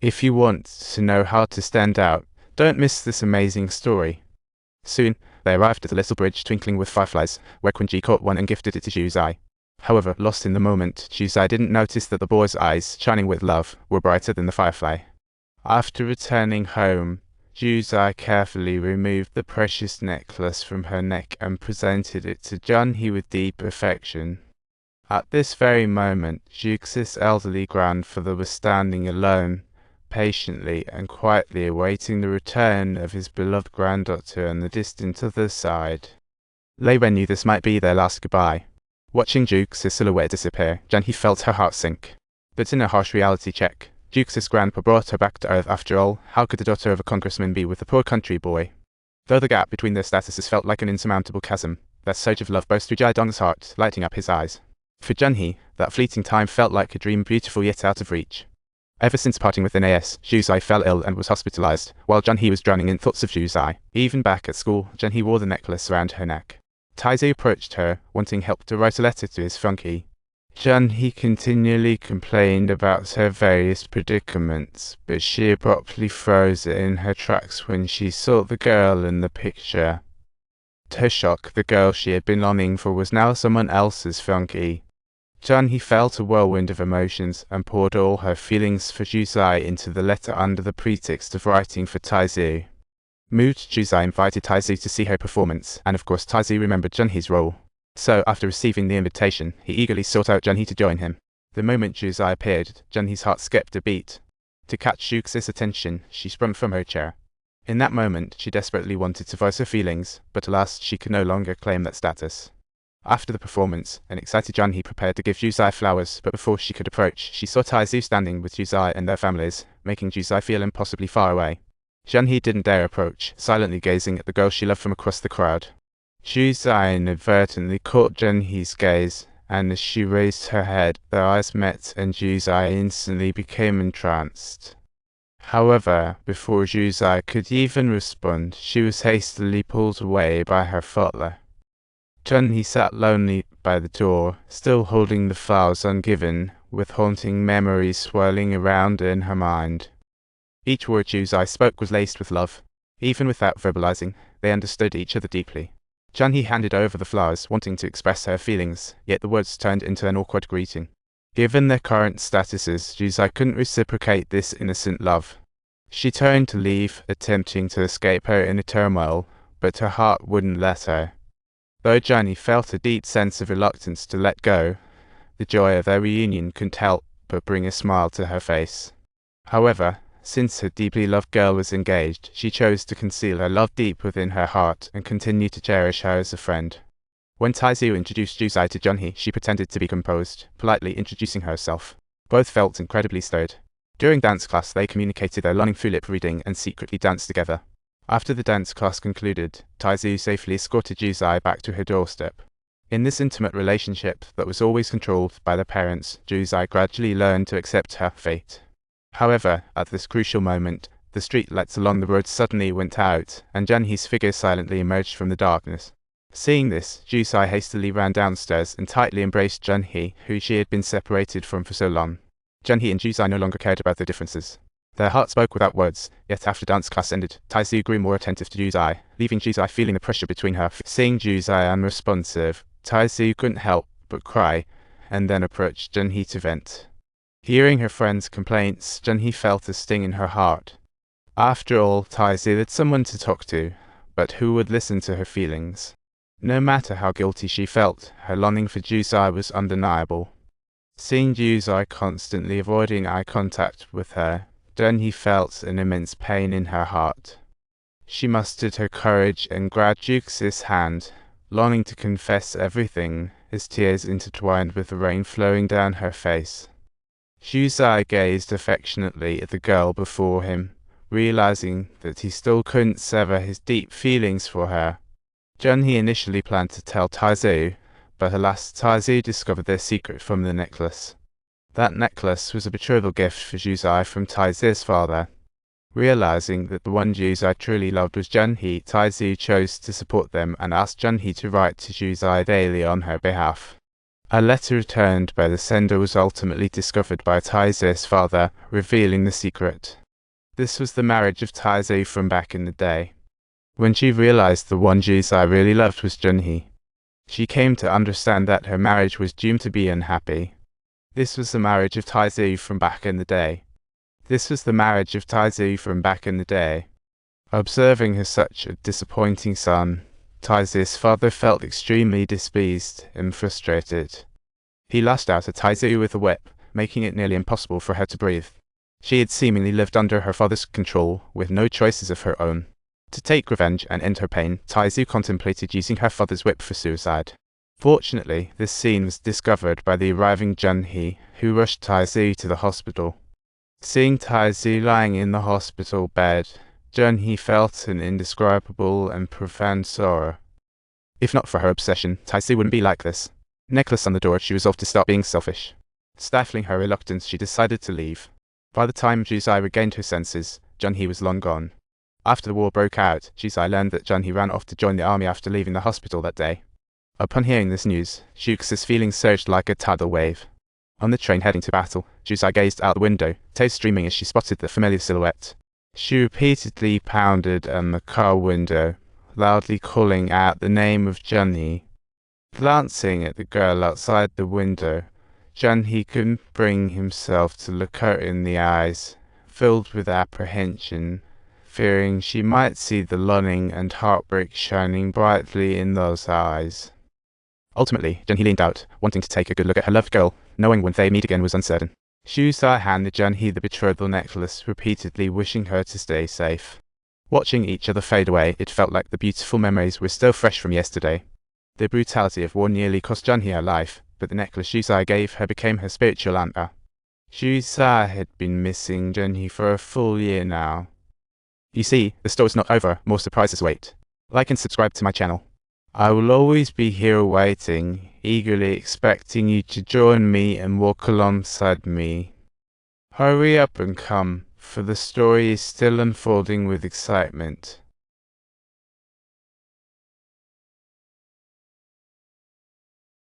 If you want to know how to stand out, don't miss this amazing story. Soon, they arrived at a little bridge twinkling with fireflies, where Quinji caught one and gifted it to Juzai. However, lost in the moment, Juzai didn't notice that the boy's eyes, shining with love, were brighter than the firefly. After returning home, Juzai carefully removed the precious necklace from her neck and presented it to Junhee with deep affection. At this very moment, Jux's elderly grandfather was standing alone, patiently and quietly awaiting the return of his beloved granddaughter on the distant other side. Lei Wen knew this might be their last goodbye. Watching Jux's silhouette disappear, Junhee felt her heart sink. But in a harsh reality check, Jux's grandpa brought her back to Earth after all. How could the daughter of a congressman be with a poor country boy? Though the gap between their statuses felt like an insurmountable chasm, that surge of love burst through Jae-dong's heart, lighting up his eyes. For Junhee, that fleeting time felt like a dream, beautiful yet out of reach. Ever since parting with NAS, Juzai fell ill and was hospitalized, while Junhee was drowning in thoughts of Juzai. Even back at school, Junhee wore the necklace around her neck. Taizai approached her, wanting help to write a letter to his flunky. Junhee continually complained about her various predicaments, but she abruptly froze in her tracks when she saw the girl in the picture. To her shock, the girl she had been longing for was now someone else's flunky. Junhee felt a whirlwind of emotions and poured all her feelings for Juzai into the letter under the pretext of writing for Taizai. Moved, Juzai invited Taizai to see her performance, and of course Taizai remembered Junhee's role. So, after receiving the invitation, he eagerly sought out Junhee to join him. The moment Juzai appeared, Junhee's heart skipped a beat. To catch Jux's attention, she sprung from her chair. In that moment, she desperately wanted to voice her feelings, but alas, she could no longer claim that status. After the performance, an excited Junhee prepared to give Juzai flowers, but before she could approach, she saw Taizai standing with Juzai and their families, making Juzai feel impossibly far away. Junhee didn't dare approach, silently gazing at the girl she loved from across the crowd. Juzai inadvertently caught Junhee's gaze, and as she raised her head, their eyes met and Juzai instantly became entranced. However, before Juzai could even respond, she was hastily pulled away by her father. Junhee sat lonely by the door, still holding the flowers ungiven, with haunting memories swirling around in her mind. Each word Juzai spoke was laced with love. Even without verbalizing, they understood each other deeply. Junhee handed over the flowers, wanting to express her feelings, yet the words turned into an awkward greeting. Given their current statuses, Juzai couldn't reciprocate this innocent love. She turned to leave, attempting to escape her inner turmoil, but her heart wouldn't let her. Though Junhee felt a deep sense of reluctance to let go, the joy of their reunion couldn't help but bring a smile to her face. However, since her deeply loved girl was engaged, she chose to conceal her love deep within her heart and continue to cherish her as a friend. When Taizai introduced Juzai to Junhee, she pretended to be composed, politely introducing herself. Both felt incredibly stirred. During dance class, they communicated their longing through lip reading and secretly danced together. After the dance class concluded, Taizai safely escorted Juzai back to her doorstep. In this intimate relationship that was always controlled by their parents, Juzai gradually learned to accept her fate. However, at this crucial moment, the street lights along the road suddenly went out, and Junhee's figure silently emerged from the darkness. Seeing this, Juzai hastily ran downstairs and tightly embraced Junhee, who she had been separated from for so long. Junhee and Juzai no longer cared about their differences. Their hearts spoke without words, yet after dance class ended, Taizai grew more attentive to Juzai, leaving Juzai feeling the pressure between her. Seeing Juzai unresponsive, Taizai couldn't help but cry, and then approached Junhee to vent. Hearing her friend's complaints, Junhee felt a sting in her heart. After all, Taizai had someone to talk to, but who would listen to her feelings? No matter how guilty she felt, her longing for Juzai was undeniable. Seeing Juzai constantly avoiding eye contact with her, Junhee felt an immense pain in her heart. She mustered her courage and grabbed Jux's hand, longing to confess everything, as tears intertwined with the rain flowing down her face. Juzai gazed affectionately at the girl before him, realizing that he still couldn't sever his deep feelings for her. Junhee initially planned to tell Taizai, but alas, Taizai discovered their secret from the necklace. That necklace was a betrothal gift for Juzai from Taizai's father. Realizing that the one Juzai truly loved was Junhee, Taizai chose to support them and asked Junhee to write to Juzai daily on her behalf. A letter returned by the sender was ultimately discovered by Taize's father, revealing the secret. This was the marriage of Taize from back in the day. When she realized the one Juzai really loved was Junhee, she came to understand that her marriage was doomed to be unhappy. This was the marriage of Taize from back in the day. This was the marriage of Taize from back in the day. Observing her such a disappointing son, Taize's father felt extremely displeased and frustrated. He lashed out at Taize with a whip, making it nearly impossible for her to breathe. She had seemingly lived under her father's control, with no choices of her own. To take revenge and end her pain, Taizu contemplated using her father's whip for suicide. Fortunately, this scene was discovered by the arriving Junhee, who rushed Taizu to the hospital. Seeing Taizu lying in the hospital bed, Junhee felt an indescribable and profound sorrow. If not for her obsession, Taizu wouldn't be like this. Necklace on the door, she resolved to stop being selfish. Stifling her reluctance, she decided to leave. By the time Juzai regained her senses, Junhee was long gone. After the war broke out, Juzai learned that Junhee ran off to join the army after leaving the hospital that day. Upon hearing this news, Shux's feelings surged like a tidal wave. On the train heading to battle, Juzai gazed out the window, tears streaming as she spotted the familiar silhouette. She repeatedly pounded on the car window, loudly calling out the name of Junhee. Glancing at the girl outside the window, Junhee couldn't bring himself to look her in the eyes, filled with apprehension, fearing she might see the longing and heartbreak shining brightly in those eyes. Ultimately, Junhee leaned out, wanting to take a good look at her loved girl, knowing when they meet again was uncertain. Juzai handed Junhee the betrothal necklace, repeatedly wishing her to stay safe. Watching each other fade away, it felt like the beautiful memories were still fresh from yesterday. The brutality of war nearly cost Junhee her life, but the necklace Juzai gave her became her spiritual anchor. Juzai had been missing Junhee for a full year now. You see, the story's not over, more surprises wait. Like and subscribe to my channel. I will always be here waiting, eagerly expecting you to join me and walk alongside me. Hurry up and come, for the story is still unfolding with excitement.